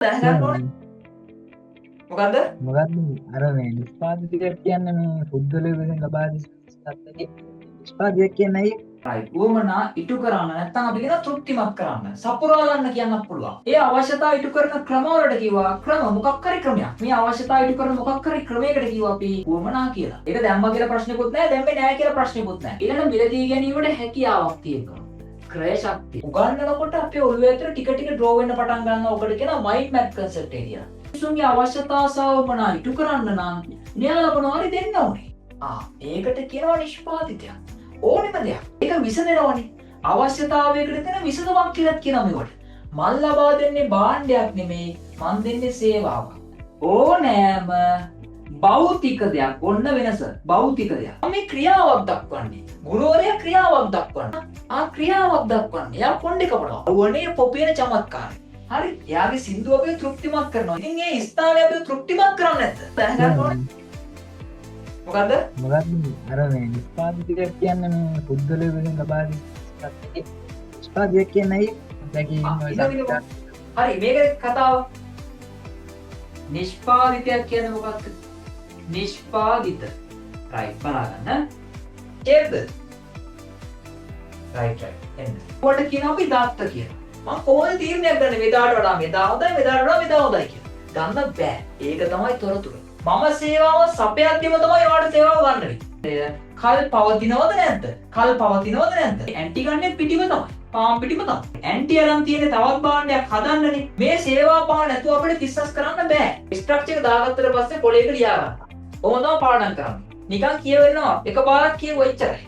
දැනගන්න ඕනේ. මොකද්ද? මොකක්ද අර මේ නිෂ්පාදිතයක් කියන්නේ මේ පුද්ගලයෙකු විසින් ලබා දී සත්‍යයේ නිෂ්පාදනයක් කියන්නේ ඇයි? උවමනා ඉටු කරන්න නැත්නම් අපි කියන තෘප්තිමත් කරන්න සපුරා ගන්න කියන්නත් පුළුවන්. ඒ අවශ්‍යතාව ඉටු කරන ක්‍රමවලට කිව්වා ක්‍රම මොකක් හරි ක්‍රමයක්. මේ අවශ්‍යතාව ඉටු කරන මොකක් හරි ක්‍රමයකට කිව්වා අපි උවමනා කියලා. ඒක දැම්මා කියලා ප්‍රශ්නකුත් නැහැ, දැම්මේ නැහැ කියලා ප්‍රශ්නකුත් නැහැ. ඊළඟ මිලදී ගැනීමට හැකියාවක් තියෙනවා. ක්‍රය ශක්තිය. උගන්වනකොට අපේ ඔළුව ඇතුලේ ටික ටික ඩ්‍රෝ වෙන්න පටන් ගන්නවා. ඔකට කියනවා මයින්ඩ් මැප් කන්සෙප්ට් එක කියලා. මිනිසුන්ගේ අවශ්‍යතාව සහ උවමනා ඉටු කරන්න නම් න්‍යාය මොනවාරි දෙන්න ඕනේ. ඒකට කියනවා නිෂ්පාදිතයක්. ඕනෙම දෙයක්. ඒක විසඳනවනේ. අවශ්‍යතාවයකට දෙන විසඳුමක් කියලා කියනවා මේකට. මල් ලබා දෙන්නේ භාණ්ඩයක් නෙමෙයි, මන් දෙන්නේ සේවාවක්. ඕනෑම භෞතික දෙයක්. ඔන්න වෙනස. භෞතික දෙයක්. මේ ක්‍රියාවක් දක්වන්නේ. ගුරුවරයා ක්‍රියාවක් දක්වන්නේ. ක්‍රියාවක් දක්වන්නේ. එයා කොණ්ඩේ කපනවා. ඕනේ පොපේන චමත්කාරය. හරි. එයාගේ සින්දුව අපිව තෘප්තිමත් කරනවා. ඉතින් ඒ ස්ථානය අපිව තෘප්තිමත් කරන්නේ නැද්ද? දැනගන්න ඕනේ. මොකද්ද? අර මේ නිෂ්පාදිතයක් කියන්නේ මේ පුද්ගලයෙකු විසින් ලබා දී සත්‍යයේ නිෂ්පාදනයක් කියන්නේ ඇයි? හරි මේක කතාව. නිෂ්පාදිතයක් කියන්නේ මොකක්ද? නිෂ්පාදිත. රයිට් බලන්න. ඒද? රයිට්. එන්න. කොට කියන අපි දාත්ත කියලා. මම කොහොමද තීරණයක් ගන්න මෙදාට වඩා මෙදා හොඳයි මෙදාට වඩා මෙදා හොඳයි කියලා. ගන්න බෑ. ඒක තමයි තොරතුරු. මම සේවාව සපයද්දිම තමයි ඔයාලට සේවාව ගන්න වෙන්නේ. කල් පවතිනවද නැද්ද? කල් පවතිනවද නැද්ද? ඇන්ටි ගන්නේ පිටිම තමයි. පාම් පිටිම තමයි. ඇන්ටි අරන් තියෙන තවත් භාණ්ඩයක් හදන්නනේ. මේ සේවා පාන නැතුව අපිට බිස්නස් කරන්න බෑ. ස්ට්‍රක්චර් එක දාගත්තට පස්සේ පොලේක ලියා ගන්න. ඕම තමයි පාඩම් කරන්නේ. නිකන් කියවෙනවා එකපාරක් කියව එච්චරයි.